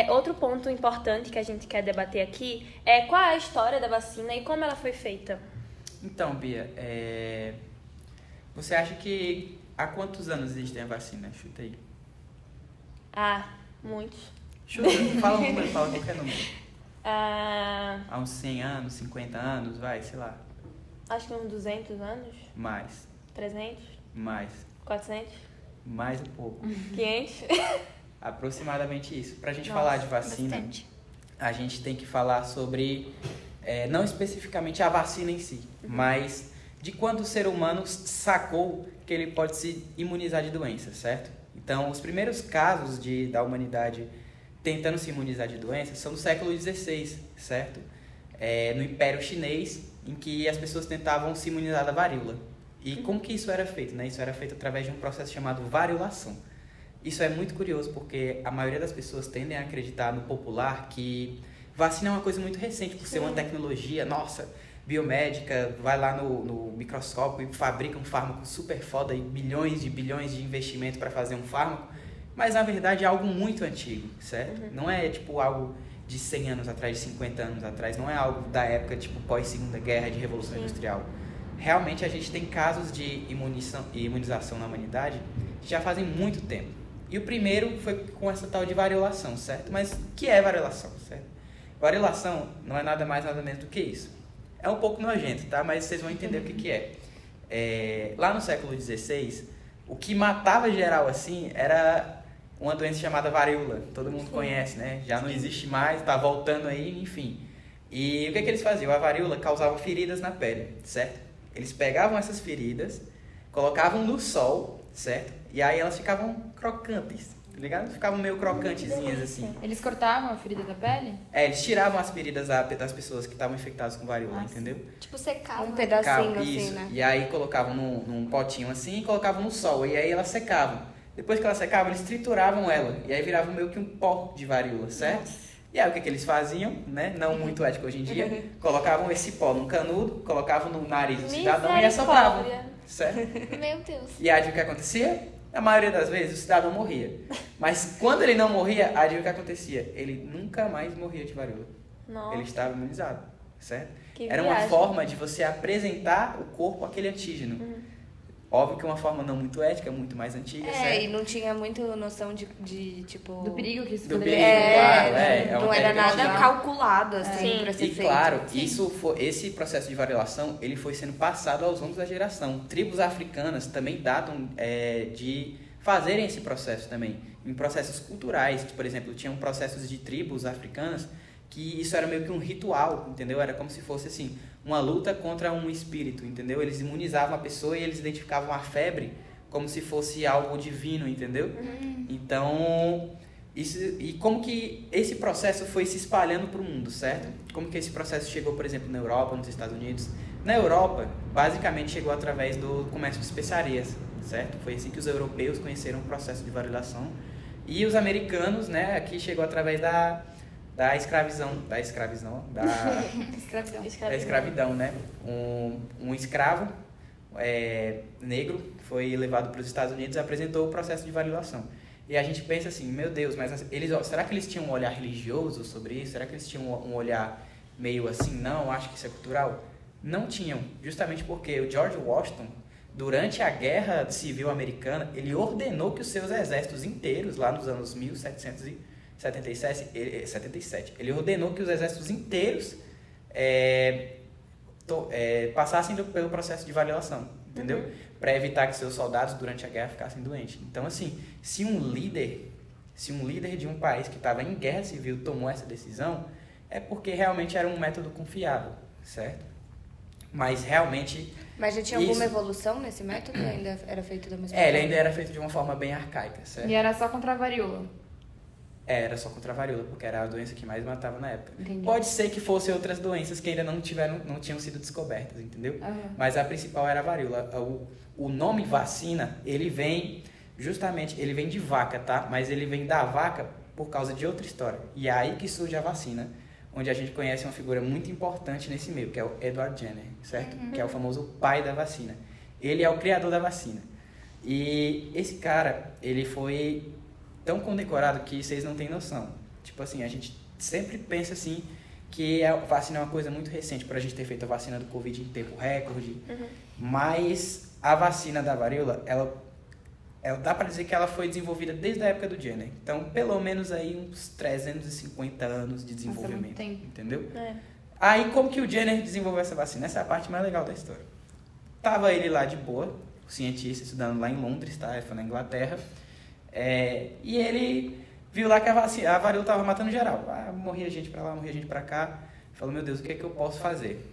Outro ponto importante que a gente quer debater aqui é qual é a história da vacina e como ela foi feita. Então, Bia, você acha que há quantos anos existe a vacina? Chuta aí. Muitos. Chuta, fala um número, fala qualquer número. Há uns 100 anos, 50 anos, vai, sei lá. Acho que uns 200 anos. Mais. 300. Mais. 400. Mais um pouco. 500. Aproximadamente isso. Pra gente falar de vacina, bastante. A gente tem que falar sobre, não especificamente a vacina em si, mas de quando o ser humano sacou que ele pode se imunizar de doenças, certo? Então, os primeiros casos da humanidade tentando se imunizar de doenças são do século XVI, certo? No Império Chinês, em que as pessoas tentavam se imunizar da varíola. E como que isso era feito? Né? Isso era feito através de um processo chamado variolação. Isso é muito curioso porque a maioria das pessoas tendem a acreditar no popular que vacina é uma coisa muito recente, por ser uma tecnologia, biomédica, vai lá no microscópio e fabrica um fármaco super foda e bilhões de investimento para fazer um fármaco, mas na verdade é algo muito antigo, certo? Não é tipo algo de 100 anos atrás, de 50 anos atrás, não é algo da época tipo pós-segunda guerra, de revolução industrial. Realmente a gente tem casos de imunização na humanidade que já fazem muito tempo. E o primeiro foi com essa tal de variolação, certo? Mas o que é variolação, certo? Variolação não é nada mais, nada menos do que isso. É um pouco nojento, tá? Mas vocês vão entender o que é. Lá no século XVI, o que matava geral assim era uma doença chamada varíola. Todo mundo conhece, né? Já não existe mais, tá voltando aí, enfim. E o que eles faziam? A varíola causava feridas na pele, certo? Eles pegavam essas feridas, colocavam no sol, certo? E aí elas ficavam crocantes, tá ligado? Ficavam meio crocantezinhas assim. Eles cortavam a ferida da pele? Eles tiravam as feridas das pessoas que estavam infectadas com varíola, entendeu? Tipo, secavam. Um pedacinho assim, isso. né? E aí colocavam num potinho assim e colocavam no sol. E aí elas secavam. Depois que elas secavam, eles trituravam ela. E aí virava meio que um pó de varíola, certo? Nossa. E aí o que eles faziam, né? Não muito ético hoje em dia. Colocavam esse pó num canudo, colocavam no nariz do cidadão e assopravam. Certo? Meu Deus. E aí o que acontecia? A maioria das vezes o cidadão morria. Mas quando ele não morria, aí o que acontecia? Ele nunca mais morria de varíola. Nossa. Ele estava imunizado, certo? Que Era viagem. uma forma de você apresentar o corpo àquele antígeno. Óbvio que é uma forma não muito ética, muito mais antiga, certo? E não tinha muito noção de tipo... Do perigo que isso Do poderia perigo, claro, não era nada calculado, assim, pra ser E feito. claro, esse processo de variolação, ele foi sendo passado aos longos da geração. Tribos africanas também datam de fazerem esse processo também, em processos culturais. Por exemplo, tinham processos de tribos africanas que isso era meio que um ritual, entendeu? Era como se fosse assim, uma luta contra um espírito, entendeu? Eles imunizavam a pessoa e eles identificavam a febre como se fosse algo divino, entendeu? Então, e como que esse processo foi se espalhando para o mundo, certo? Como que esse processo chegou, por exemplo, na Europa, nos Estados Unidos? Na Europa, basicamente chegou através do comércio de especiarias, certo? Foi assim que os europeus conheceram o processo de variolação. E os americanos, né, aqui chegou através da escravidão, né? Um escravo negro foi levado para os Estados Unidos e apresentou o processo de variolação. E a gente pensa assim, meu Deus, mas será que eles tinham um olhar religioso sobre isso? Será que eles tinham um olhar meio assim, não, acho que isso é cultural? Não tinham, justamente porque o George Washington, durante a Guerra Civil Americana, ele ordenou que os seus exércitos inteiros, lá nos anos 1777, ele ordenou que os exércitos inteiros passassem pelo processo de variolação, entendeu? Para evitar que seus soldados durante a guerra ficassem doentes. Então, assim, se um líder de um país que estava em guerra civil tomou essa decisão, é porque realmente era um método confiável, certo? Mas realmente... Mas já tinha alguma evolução nesse método? Ainda era feito da mesma ele forma? ainda era feito de uma forma bem arcaica, certo? E era só contra a varíola? Era só contra a varíola, porque era a doença que mais matava na época. Entendi. Pode ser que fossem outras doenças que ainda não tinham sido descobertas, entendeu? Mas a principal era a varíola. O nome vacina, ele vem de vaca, tá? Mas ele vem da vaca por causa de outra história. E é aí que surge a vacina, onde a gente conhece uma figura muito importante nesse meio, que é o Edward Jenner, certo? Que é o famoso pai da vacina. Ele é o criador da vacina. E esse cara, ele foi tão condecorado que vocês não têm noção. Tipo assim, a gente sempre pensa assim que a vacina é uma coisa muito recente para a gente ter feito a vacina do Covid em tempo recorde, mas a vacina da varíola, ela dá para dizer que ela foi desenvolvida desde a época do Jenner. Então, pelo menos aí uns 350 anos de desenvolvimento, tempo. entendeu? É. Aí, como que o Jenner desenvolveu essa vacina? Essa é a parte mais legal da história. Tava ele lá de boa, o cientista estudando lá em Londres, tá? Foi na Inglaterra. E ele viu lá que a varíola tava matando geral. Morria gente pra lá, morria gente pra cá. Falou, meu Deus, o que é que eu posso fazer?